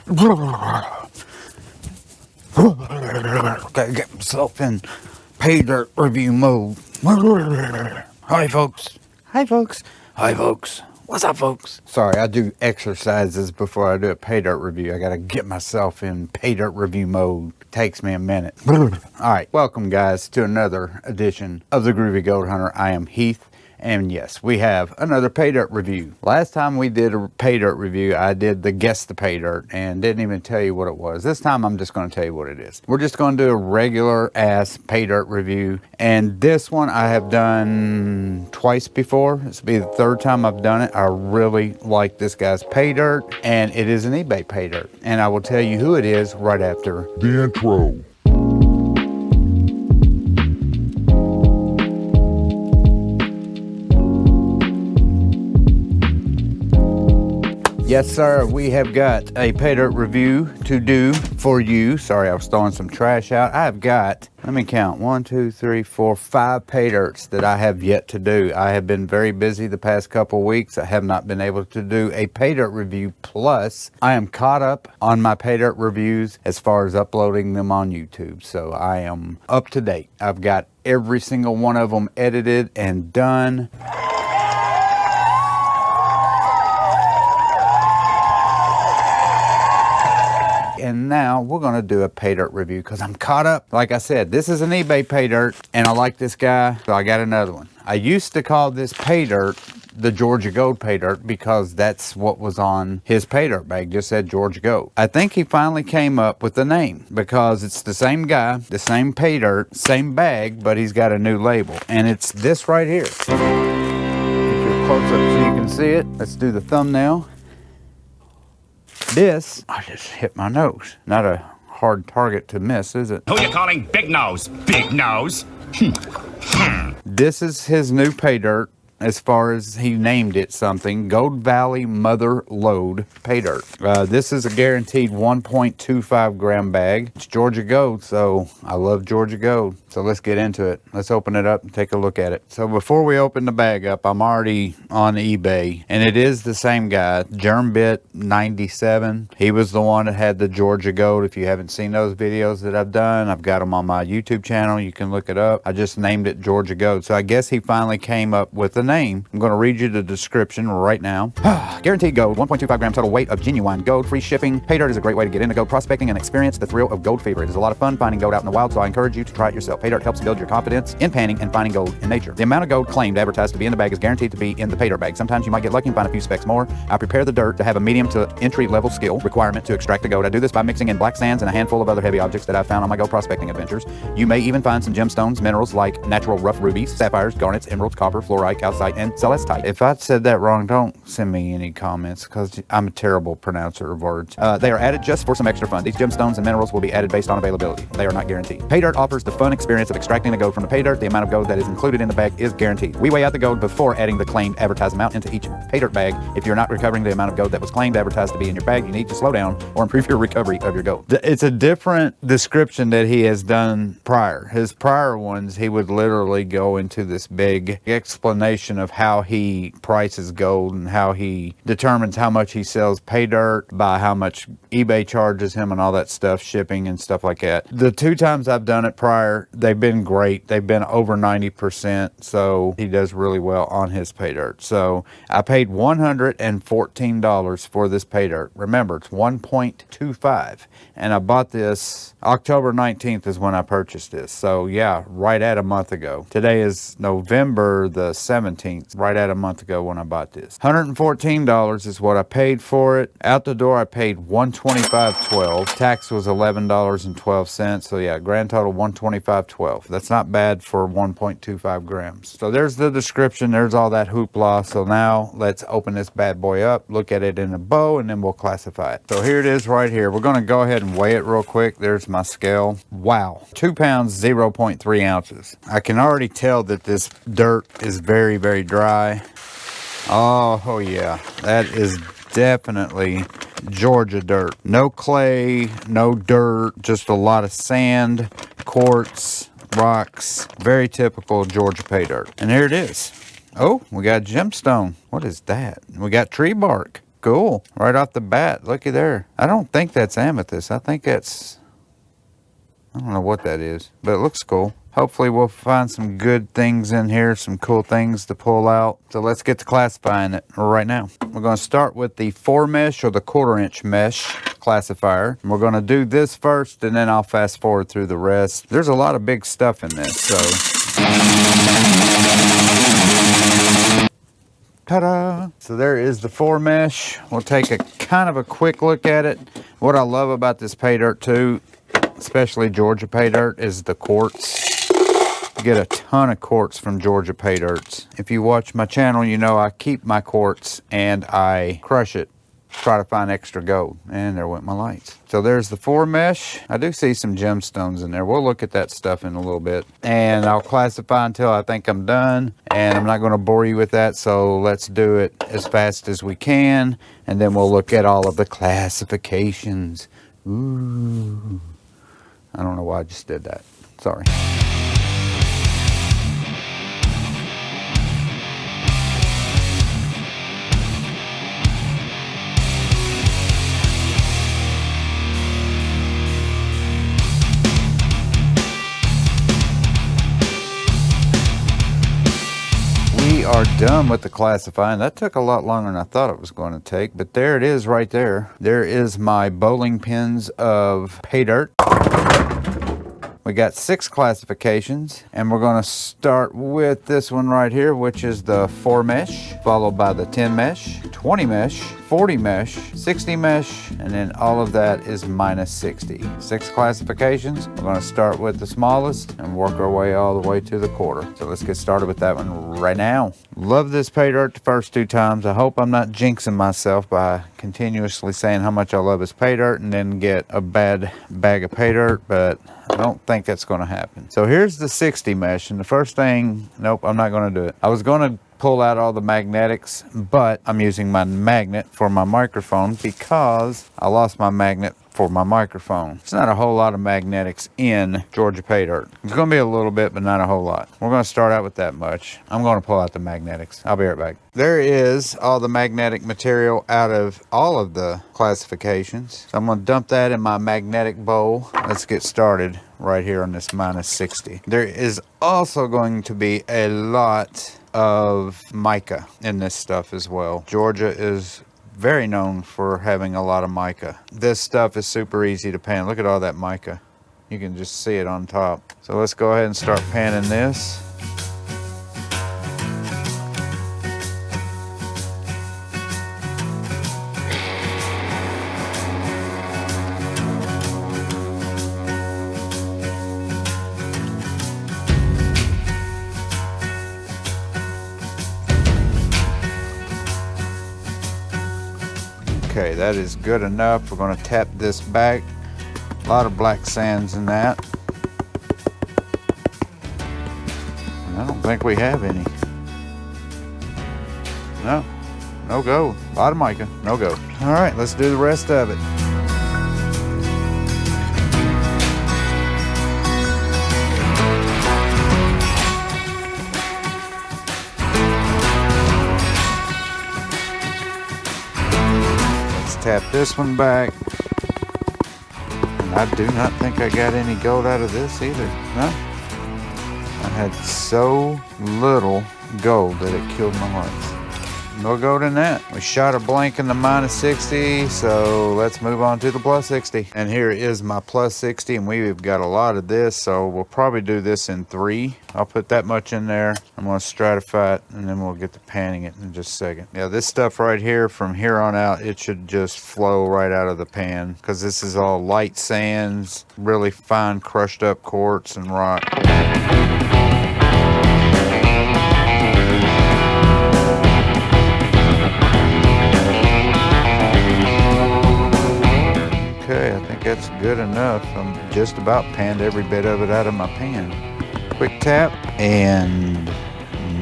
Gotta get myself in pay dirt review mode. Hi folks. Hi folks. Hi folks. What's up folks? Sorry, I do exercises before I do a pay dirt review. I gotta get myself in pay dirt review mode. Takes me a minute. Alright, welcome guys to another edition of the Groovy Gold Hunter. I am Heath. And yes, we have another pay dirt review. Last time we did a pay dirt review, I did the guess the pay dirt and didn't even tell you what it was. This time I'm just going to tell you what it is. We're just going to do a regular ass pay dirt review. And this one I have done twice before. This will be the third time I've done it. I really like this guy's pay dirt, and it is an eBay pay dirt. And I will tell you who it is right after the intro. Yes, sir. We have got a pay dirt review to do for you. Sorry, I was throwing some trash out. I have got, let me count, 1, 2, 3, 4, 5 pay dirts that I have yet to do. I have been very busy the past couple weeks. I have not been able to do a pay dirt review. Plus, I am caught up on my pay dirt reviews as far as uploading them on YouTube. So I am up to date. I've got every single one of them edited and done. And now we're going to do a pay dirt review because I'm caught up. Like I said, this is an eBay pay dirt and I like this guy, so I got another one. I used to call this pay dirt the Georgia Gold pay dirt because that's what was on his pay dirt bag, just said Georgia Gold. I think he finally came up with the name because it's the same guy, the same pay dirt, same bag, but he's got a new label. And it's this right here. Get your close up so you can see it. Let's do the thumbnail. This, I just hit my nose. Not a hard target to miss, is it? Who you calling Big Nose? Big Nose? This is his new pay dirt, as far as he named it something. Gold Valley Mother Lode pay dirt. This is a guaranteed 1.25 gram bag. It's Georgia Gold, so I love Georgia Gold. So let's get into it. Let's open it up and take a look at it. So before we open the bag up, I'm already on eBay, and it is the same guy, Germbit 97. He was the one that had the Georgia Gold. If you haven't seen those videos that I've done, I've got them on my YouTube channel. You can look it up. I just named it Georgia Gold. So I guess he finally came up with the name. I'm going to read you the description right now. Guaranteed gold, 1.25 gram total weight of genuine gold, free shipping. Pay dirt is a great way to get into gold prospecting and experience the thrill of gold fever. It is a lot of fun finding gold out in the wild, so I encourage you to try it yourself. Pay dirt helps build your confidence in panning and finding gold in nature. The amount of gold claimed advertised to be in the bag is guaranteed to be in the pay dirt bag. Sometimes you might get lucky and find a few specks more. I prepare the dirt to have a medium to entry level skill requirement to extract the gold. I do this by mixing in black sands and a handful of other heavy objects that I've found on my gold prospecting adventures. You may even find some gemstones, minerals like natural rough rubies, sapphires, garnets, emeralds, copper, fluorite, calcite, and celestite. If I said that wrong, don't send me any comments because I'm a terrible pronouncer of words. They are added just for some extra fun. These gemstones and minerals will be added based on availability. They are not guaranteed. Pay dirt offers the fun experience of extracting the gold from the pay dirt. The amount of gold that is included in the bag is guaranteed. We weigh out the gold before adding the claimed advertised amount into each pay dirt bag. If you're not recovering the amount of gold that was claimed advertised to be in your bag, you need to slow down or improve your recovery of your gold. It's a different description that he has done prior. His prior ones, he would literally go into this big explanation of how he prices gold and how he determines how much he sells pay dirt by how much eBay charges him and all that stuff, shipping and stuff like that. The 2 times I've done it prior, they've been great. They've been over 90%, so he does really well on his pay dirt. So I paid $114 for this pay dirt. Remember, it's 1.25, and I bought this October 19th is when I purchased this. So yeah, right at a month ago. Today is November the 17th, right at a month ago when I bought this. $114 is what I paid for it. Out the door, I paid $125.12. Tax was $11.12. So yeah, grand total $125.12. That's not bad for 1.25 grams. So there's the description. There's all that hoopla. So now let's open this bad boy up, look at it in a bow, and then we'll classify it. So here it is right here. We're going to go ahead and weigh it real quick. There's my scale. Wow. 2 pounds, 0.3 ounces. I can already tell that this dirt is very, very dry. Oh yeah. That is definitely Georgia dirt. No clay, no dirt, just a lot of sand, quartz, rocks. Very typical Georgia pay dirt. And here it is. Oh, we got gemstone. What is that? We got tree bark. Cool. Right off the bat. Looky there. I don't think that's amethyst. I think that's... I don't know what that is, but it looks cool. Hopefully we'll find some good things in here, some cool things to pull out. So let's get to classifying it right now. We're going to start with the 4 mesh or the 1/4 inch mesh classifier. And we're going to do this first, and then I'll fast forward through the rest. There's a lot of big stuff in this, so... Ta-da! So there is the 4 mesh. We'll take a kind of a quick look at it. What I love about this pay dirt too, especially Georgia pay dirt, is the quartz. You get a ton of quartz from Georgia pay dirts. If you watch my channel, you know I keep my quartz and I crush it, try to find extra gold. And there went my lights. So there's the 4 mesh. I do see some gemstones in there. We'll look at that stuff in a little bit. And I'll classify until I think I'm done. And I'm not going to bore you with that, so let's do it as fast as we can. And then we'll look at all of the classifications. Ooh. I don't know why I just did that. Sorry. We are done with the classifying. That took a lot longer than I thought it was going to take, but there it is right there. There is my bowling pins of pay dirt. We got 6 classifications, and we're going to start with this one right here, which is the 4 mesh, followed by the 10 mesh, 20 mesh, 40 mesh, 60 mesh, and then all of that is minus 60. 6 classifications. We're going to start with the smallest and work our way all the way to the 1/4. So let's get started with that one right now. Love this pay dirt the first 2 times. I hope I'm not jinxing myself by continuously saying how much I love this pay dirt and then get a bad bag of pay dirt, but I don't think that's going to happen. So here's the 60 mesh, and the first thing, nope, I'm not going to do it. I was going to pull out all the magnetics, but I'm using my magnet for my microphone because I lost my magnet for my microphone. It's not a whole lot of magnetics in Georgia pay dirt. It's going to be a little bit, but not a whole lot. We're going to start out with that much. I'm going to pull out the magnetics. I'll be right back. There is all the magnetic material out of all of the classifications. So I'm going to dump that in my magnetic bowl. Let's get started right here on this minus 60. There is also going to be a lot of mica in this stuff as well. Georgia is very known for having a lot of mica. This stuff is super easy to pan. Look at all that mica. You can just see it on top. So let's go ahead and start panning this. Okay, that is good enough. We're going to tap this back. A lot of black sands in that. And I don't think we have any. No, no gold. A lot of mica, no gold. All right, let's do the rest of it. Tap this one back. And I do not think I got any gold out of this either. No. I had so little gold that it killed my lights. No gold in that. We shot a blank in the minus 60, so let's move on to the plus 60. And here is my plus 60, and we've got a lot of this, so we'll probably do this in 3. I'll put that much in there. I'm going to stratify it, and then we'll get to panning it in just a second. Yeah, this stuff right here, from here on out, it should just flow right out of the pan, because this is all light sands, really fine crushed up quartz and rock. Okay, I think that's good enough. I'm just about panned every bit of it out of my pan. Quick tap and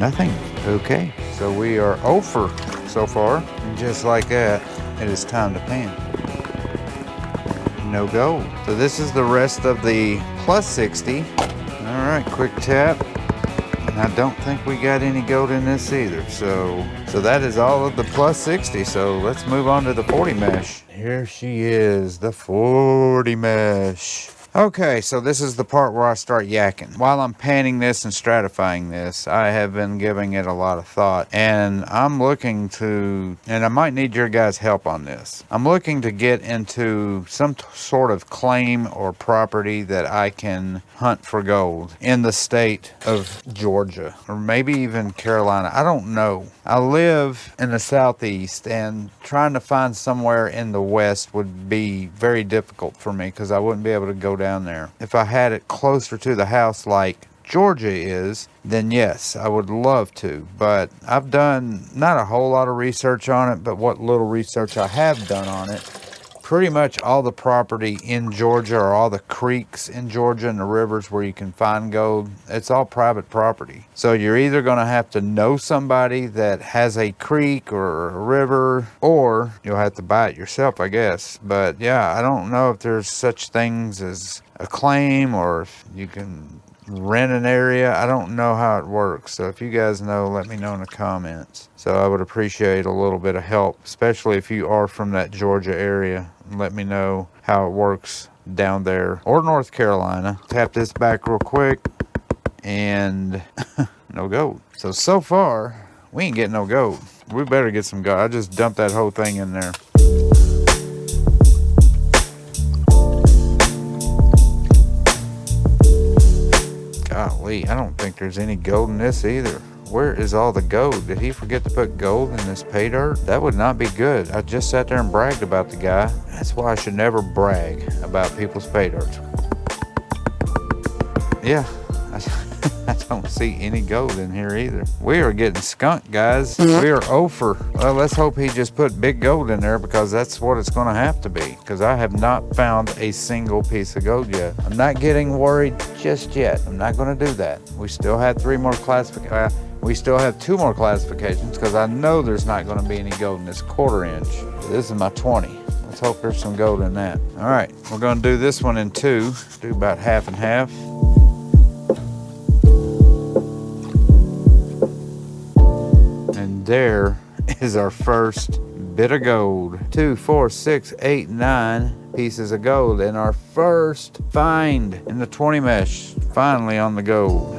nothing. Okay, so we are over so far. And just like that, it is time to pan. No gold. So this is the rest of the plus 60. All right, quick tap. I don't think we got any gold in this either. So that is all of the plus 60. So let's move on to the 40 mesh. Here she is, the 40 mesh. Okay, so this is the part where I start yakking. While I'm panning this and stratifying this, I have been giving it a lot of thought. And I'm looking to, and I might need your guys' help on this. I'm looking to get into some sort of claim or property that I can hunt for gold in the state of Georgia, or maybe even Carolina. I don't know. I live in the southeast, and trying to find somewhere in the west would be very difficult for me because I wouldn't be able to go down there. If I had it closer to the house like Georgia is, then yes, I would love to. But I've done not a whole lot of research on it, but what little research I have done on it, pretty much all the property in Georgia, or all the creeks in Georgia and the rivers where you can find gold, it's all private property. So you're either going to have to know somebody that has a creek or a river, or you'll have to buy it yourself, I guess. But yeah, I don't know if there's such things as a claim, or if you can rent an area. I don't know how it works. So if you guys know, let me know in the comments. So I would appreciate a little bit of help, especially if you are from that Georgia area. Let me know how it works down there, or North Carolina. Tap this back real quick, and no gold. So far, we ain't getting no gold. We better get some gold. I just dumped that whole thing in there. Golly, I don't think there's any gold in this either. Where is all the gold? Did he forget to put gold in this pay dirt? That would not be good. I just sat there and bragged about the guy. That's why I should never brag about people's pay dirt. Yeah, I don't see any gold in here either. We are getting skunked, guys. We are over. Well, let's hope he just put big gold in there, because that's what it's going to have to be, because I have not found a single piece of gold yet. I'm not getting worried just yet. I'm not going to do that. We still have we still have 2 more classifications, because I know there's not going to be any gold in this 1/4 inch. This is my 20. Let's hope there's some gold in that. All right, we're going to do this one in 2. Do about half and half. And there is our first bit of gold. 2, 4, 6, 8, 9 pieces of gold, and our first find in the 20 mesh, finally on the gold.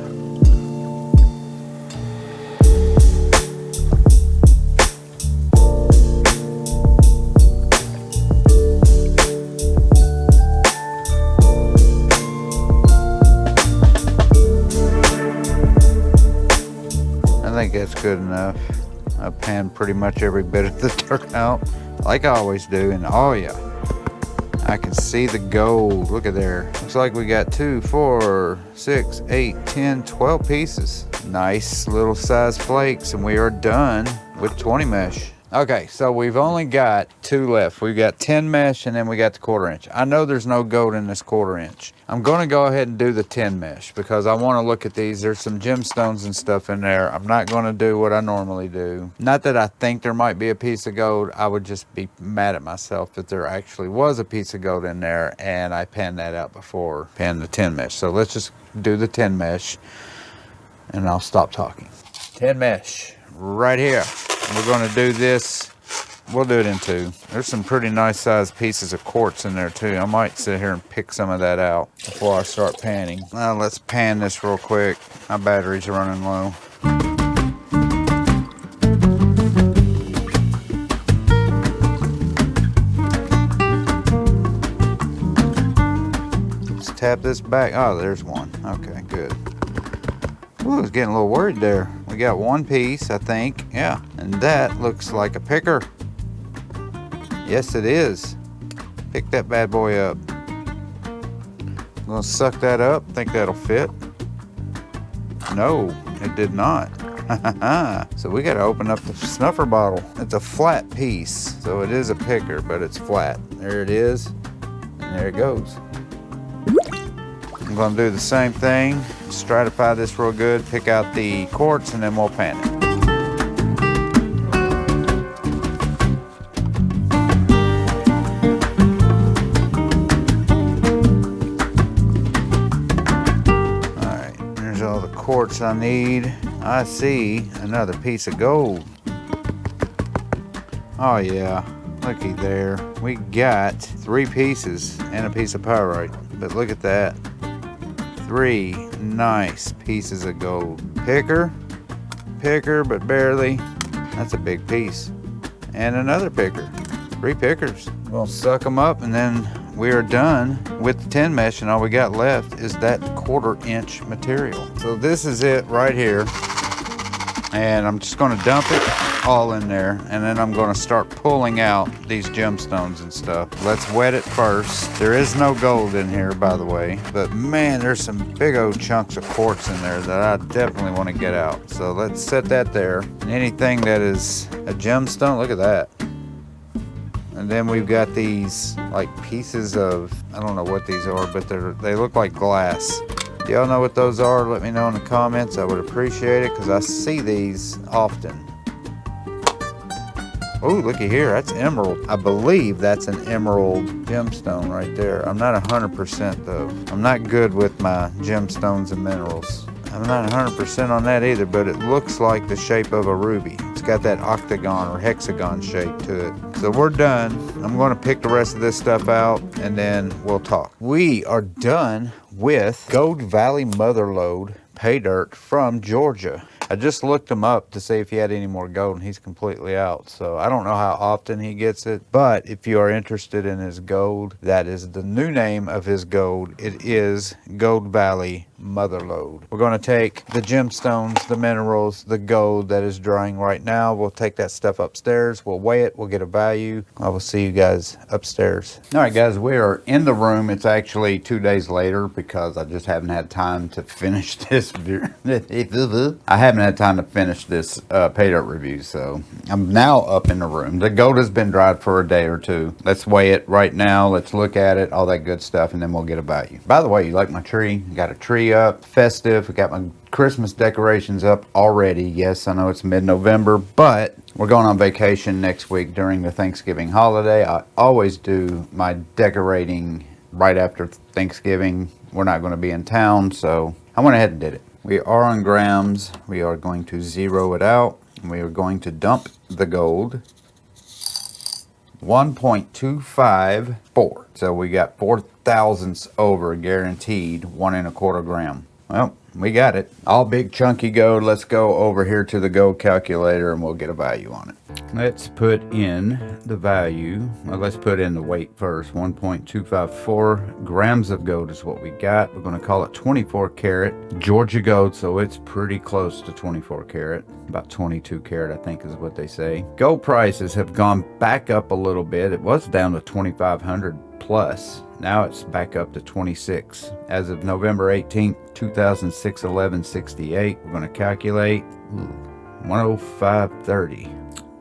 I think that's good enough. I panned pretty much every bit of the dirt out, like I always do. And oh yeah, I can see the gold. Look at there. Looks like we got 2, 4, 6, 8, 10, 12 pieces. Nice little size flakes, and we are done with 20 mesh. Okay, so we've only got 2 left. We've got 10 mesh, and then we got the 1/4 inch. I know there's no gold in this 1/4 inch. I'm going to go ahead and do the 10 mesh because I want to look at these. There's some gemstones and stuff in there. I'm not going to do what I normally do. Not that I think there might be a piece of gold. I would just be mad at myself if there actually was a piece of gold in there and I panned that out before panning the 10 mesh. So let's just do the 10 mesh and I'll stop talking. 10 mesh right here. We're going to do this. We'll do it in 2. There's some pretty nice sized pieces of quartz in there too. I might sit here and pick some of that out before I start panning. Now let's pan this real quick. My batteries are running low. Let's tap this back. Oh, there's one. Okay, good. Ooh, I was getting a little worried there. We got 1 piece, I think. Yeah, and that looks like a picker. Yes, it is. Pick that bad boy up. I'm gonna suck that up. Think that'll fit. No, it did not. So we gotta open up the snuffer bottle. It's a flat piece, so it is a picker, but it's flat. There it is, and there it goes. I'm gonna do the same thing. Stratify this real good, pick out the quartz, and then we'll pan it. quartz I need. I see another piece of gold. Oh yeah, looky there. We got 3 pieces and a piece of pyrite. But look at that. 3 nice pieces of gold. Picker, but barely. That's a big piece. And another picker. 3 pickers. We'll suck them up and then we are done with the 10 mesh, and all we got left is that 1/4 inch material. So this is it right here. And I'm just gonna dump it all in there, and then I'm gonna start pulling out these gemstones and stuff. Let's wet it first. There is no gold in here, by the way, but man, there's some big old chunks of quartz in there that I definitely want to get out. So let's set that there. And anything that is a gemstone, look at that. And then we've got these like pieces of, I don't know what these are, but they look like glass. If y'all know what those are, let me know in the comments. I would appreciate it because I see these often. Oh, looky here, that's emerald. I believe that's an emerald gemstone right there. I'm not 100% though. I'm not good with my gemstones and minerals. I'm not 100% on that either, but it looks like the shape of a ruby. It's got that octagon or hexagon shape to it. So we're done. I'm gonna pick the rest of this stuff out and then we'll talk. We are done with Gold Valley Mother Lode pay dirt from Georgia. I just looked him up to see if he had any more gold, and he's completely out. So I don't know how often he gets it, but if you are interested in his gold, that is the new name of his gold. It is Gold Valley Mother Lode. We're going to take the gemstones, the minerals, the gold that is drying right now. We'll take that stuff upstairs. We'll weigh it. We'll get a value. I will see you guys upstairs. All right, guys, we are in the room. It's actually 2 days later because I just haven't had time to finish this. I haven't had time to finish this pay dirt review, so I'm now up in the room. The gold has been dried for a day or two. Let's weigh it right now. Let's look at it, all that good stuff, and then we'll get a value. By the way, you like my tree? Got a tree up, festive. I got my Christmas decorations up already. Yes, I know it's mid-November, but we're going on vacation next week during the Thanksgiving holiday. I always do my decorating right after Thanksgiving. We're not going to be in town, so I went ahead and did it. We are on grams. We are going to zero it out. And we are going to dump the gold. 1.254. So we got 4 thousandths over guaranteed 1 1/4 gram. Well, we got it. All big chunky gold. Let's go over here to the gold calculator and we'll get a value on it. Let's put in the value. Well, let's put in the weight first. 1.254 grams of gold is what we got. We're going to call it 24 karat Georgia gold, so it's pretty close to 24 karat. About 22 karat, I think is what they say. Gold prices have gone back up a little bit. It was down to 2,500 plus. Now it's back up to 26. As of November 18th, 2006, 1168. We're going to calculate 105.30.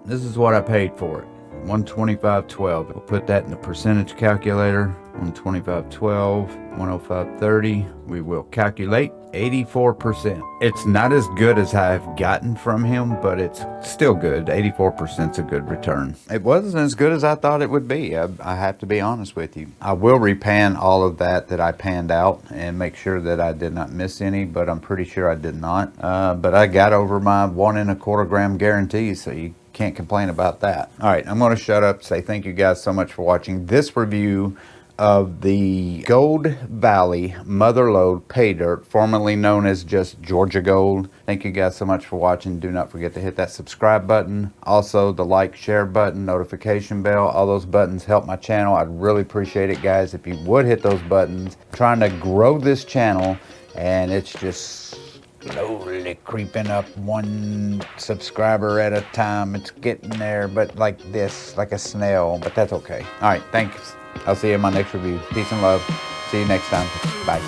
This is what I paid for it. 125.12. We'll put that in the percentage calculator. 125.12, 105.30. We will calculate 84%. It's not as good as I've gotten from him, but it's still good. 84% is a good return. It wasn't as good as I thought it would be. I have to be honest with you. I will repan all of that I panned out and make sure that I did not miss any, but I'm pretty sure I did not. But I got over my 1 1/4 gram guarantee, so you can't complain about that. All right, I'm going to shut up, say thank you guys so much for watching this review of the Gold Valley Mother Lode pay dirt, formerly known as just Georgia Gold. Thank you guys so much for watching. Do not forget to hit that subscribe button. Also the like, share button, notification bell. All those buttons help my channel. I'd really appreciate it, guys, if you would hit those buttons. I'm trying to grow this channel, and it's just slowly creeping up 1 subscriber at a time. It's getting there, but like this, like a snail, but that's okay. All right, thanks. I'll see you in my next review. Peace and love. See you next time. Bye.